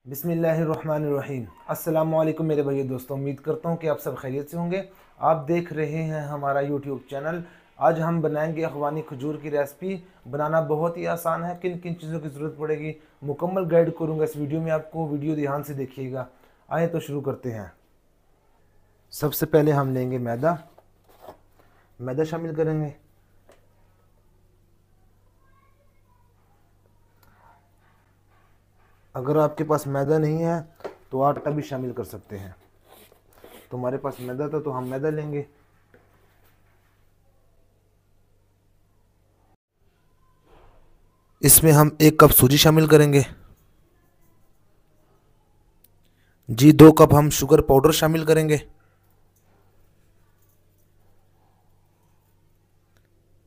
बिस्मिल्लाहिर्रहमानिर्रहीम। अस्सलामु अलैकुम मेरे भाई दोस्तों, उम्मीद करता हूँ कि आप सब खैरियत से होंगे। आप देख रहे हैं हमारा यूट्यूब चैनल। आज हम बनाएंगे अखवानी खजूर की रेसिपी। बनाना बहुत ही आसान है। किन किन चीज़ों की ज़रूरत पड़ेगी मुकम्मल गाइड करूँगा इस वीडियो में आपको। वीडियो ध्यान से देखिएगा। आए तो शुरू करते हैं। सबसे पहले हम लेंगे मैदा। मैदा शामिल करेंगे। अगर आपके पास मैदा नहीं है तो आटा भी शामिल कर सकते हैं। तो हमारे पास मैदा था तो हम मैदा लेंगे। इसमें हम 1 कप सूजी शामिल करेंगे। जी 2 कप हम शुगर पाउडर शामिल करेंगे।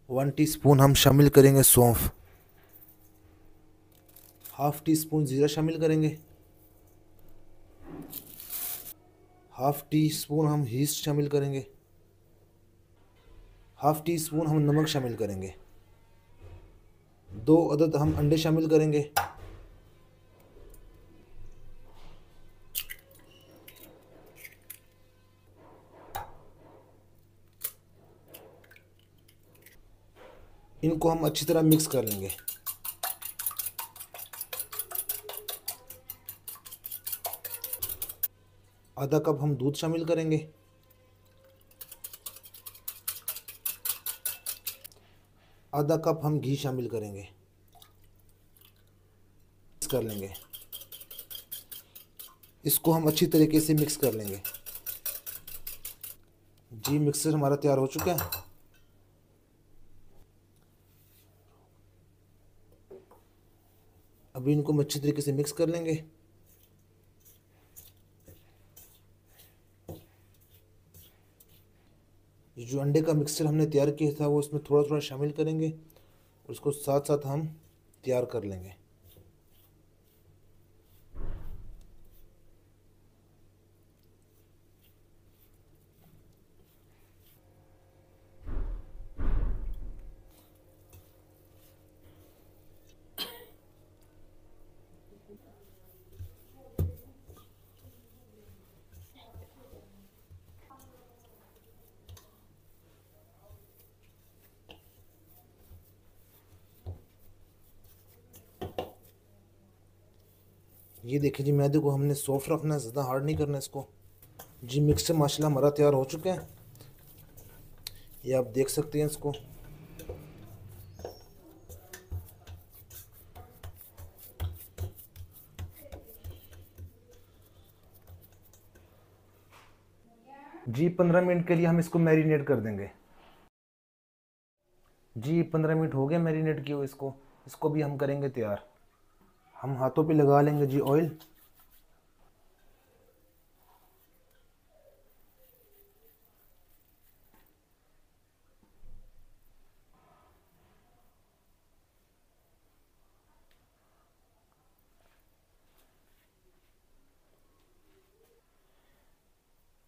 1 टीस्पून हम शामिल करेंगे सौंफ। हाफ टी स्पून ज़ीरा शामिल करेंगे। हाफ टी स्पून हम हीस्ट शामिल करेंगे। हाफ टी स्पून हम नमक शामिल करेंगे। 2 अदद हम अंडे शामिल करेंगे। इनको हम अच्छी तरह मिक्स कर लेंगे। आधा कप हम दूध शामिल करेंगे। आधा कप हम घी शामिल करेंगे। मिक्स कर लेंगे। इसको हम अच्छी तरीके से मिक्स कर लेंगे। जी मिक्सर हमारा तैयार हो चुका है। अभी इनको हम अच्छी तरीके से मिक्स कर लेंगे। जो अंडे का मिक्सचर हमने तैयार किया था वो इसमें थोड़ा थोड़ा शामिल करेंगे और उसको साथ साथ हम तैयार कर लेंगे। ये देखिए जी, मैदे को हमने सॉफ्ट रखना है, ज़्यादा हार्ड नहीं करना इसको। जी मिक्सचर माशाल्लाह हमारा तैयार हो चुका है। ये आप देख सकते हैं इसको। जी 15 मिनट के लिए हम इसको मैरिनेट कर देंगे। जी 15 मिनट हो गए मैरिनेट किए हुए इसको। इसको भी हम करेंगे तैयार। हम हाथों पे लगा लेंगे जी ऑयल।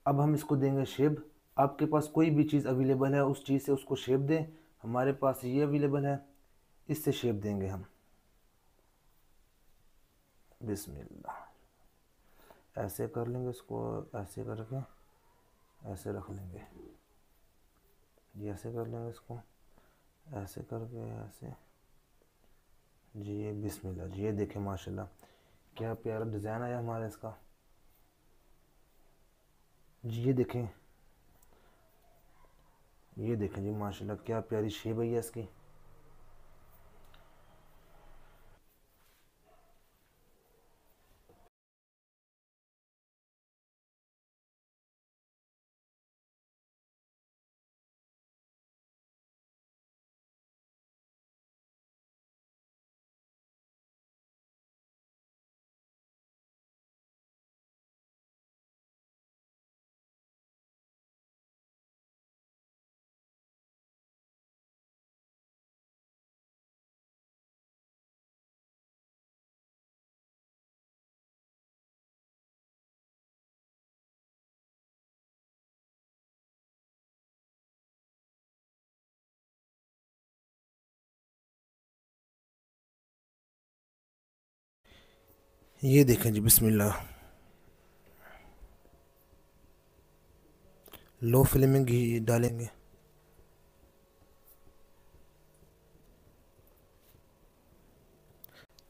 अब हम इसको देंगे शेप। आपके पास कोई भी चीज़ अवेलेबल है उस चीज़ से उसको शेप दें। हमारे पास ये अवेलेबल है, इससे शेप देंगे हम। बिस्मिल्लाह। ऐसे कर लेंगे इसको, ऐसे करके ऐसे रख लेंगे। ये ऐसे कर लेंगे इसको, ऐसे करके ऐसे। जी ये बिस्मिल्लाह। जी ये देखें माशाल्लाह क्या प्यारा डिज़ाइन आया हमारा इसका। जी ये देखें जी माशाल्लाह क्या प्यारी शेप है इसकी। ये देखें जी, बिस्मिल्लाह। लो फ्लेम में घी डालेंगे।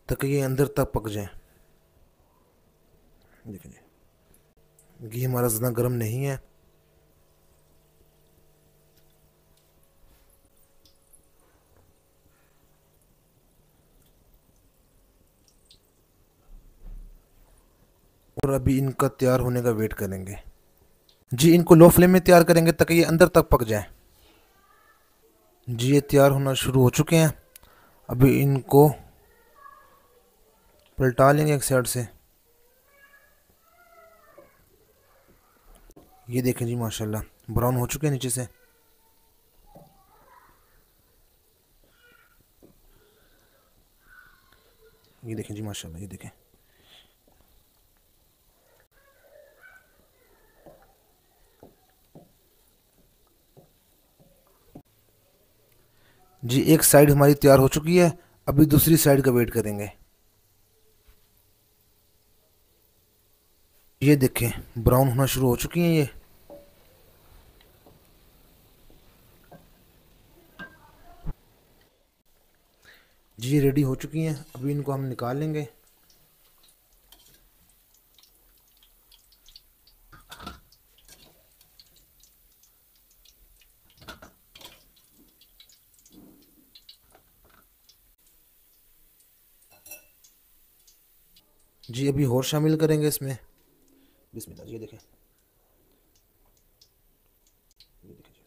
ताकि ये अंदर तक पक जाए। देखें जी, घी हमारा ज़्यादा गर्म नहीं है। और अभी इनका तैयार होने का वेट करेंगे जी। इनको लो फ्लेम में तैयार करेंगे ताकि ये अंदर तक पक जाए जी। ये तैयार होना शुरू हो चुके हैं। अभी इनको पलटा लेंगे एक साइड से। ये देखें जी, माशाल्लाह ब्राउन हो चुके हैं नीचे से। ये देखें जी, माशाल्लाह, ये देखें। जी एक साइड हमारी तैयार हो चुकी है। अभी दूसरी साइड का वेट करेंगे। ये देखें, ब्राउन होना शुरू हो चुकी हैं ये। जी ये रेडी हो चुकी हैं। अभी इनको हम निकाल लेंगे। जी अभी और शामिल करेंगे इसमें। बिस्मिल्लाह जी, ये देखें। ये देखें जी,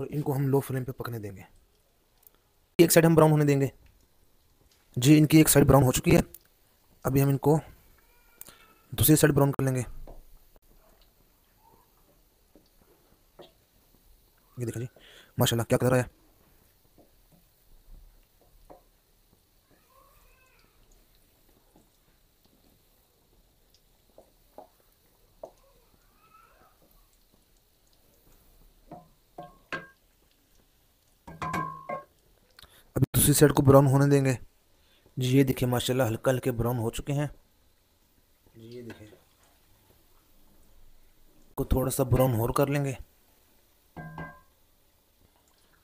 और इनको हम लो फ्लेम पे पकने देंगे। एक साइड हम ब्राउन होने देंगे जी। इनकी एक साइड ब्राउन हो चुकी है। अभी हम इनको दूसरी साइड ब्राउन कर लेंगे। ये देखो जी, माशाल्लाह क्या कर रहा है। अभी दूसरी साइड को ब्राउन होने देंगे जी। ये देखिए माशाल्लाह हल्का हल्के ब्राउन हो चुके हैं जी। ये देखिए, को थोड़ा सा ब्राउन और कर लेंगे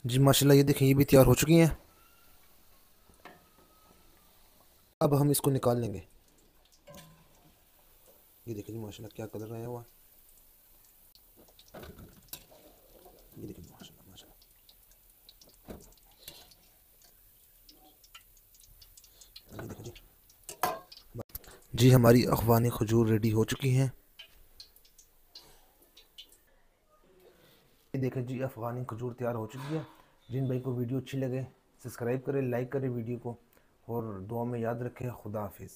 जी। माशाल्लाह ये देखिए, ये भी तैयार हो चुकी हैं। अब हम इसको निकाल लेंगे। ये देखिए जी, माशाल्लाह क्या कलर आया हुआ। ये देखिए माशाल्लाह, माशाल्लाह। ये देखिए जी, हमारी अफ़गानी खजूर रेडी हो चुकी हैं। ये देखें जी, अफ़गानी खजूर तैयार हो चुकी है। जिन भाई को वीडियो अच्छी लगे सब्सक्राइब करें, लाइक करें वीडियो को, और दुआ में याद रखें। खुदा हाफिज़।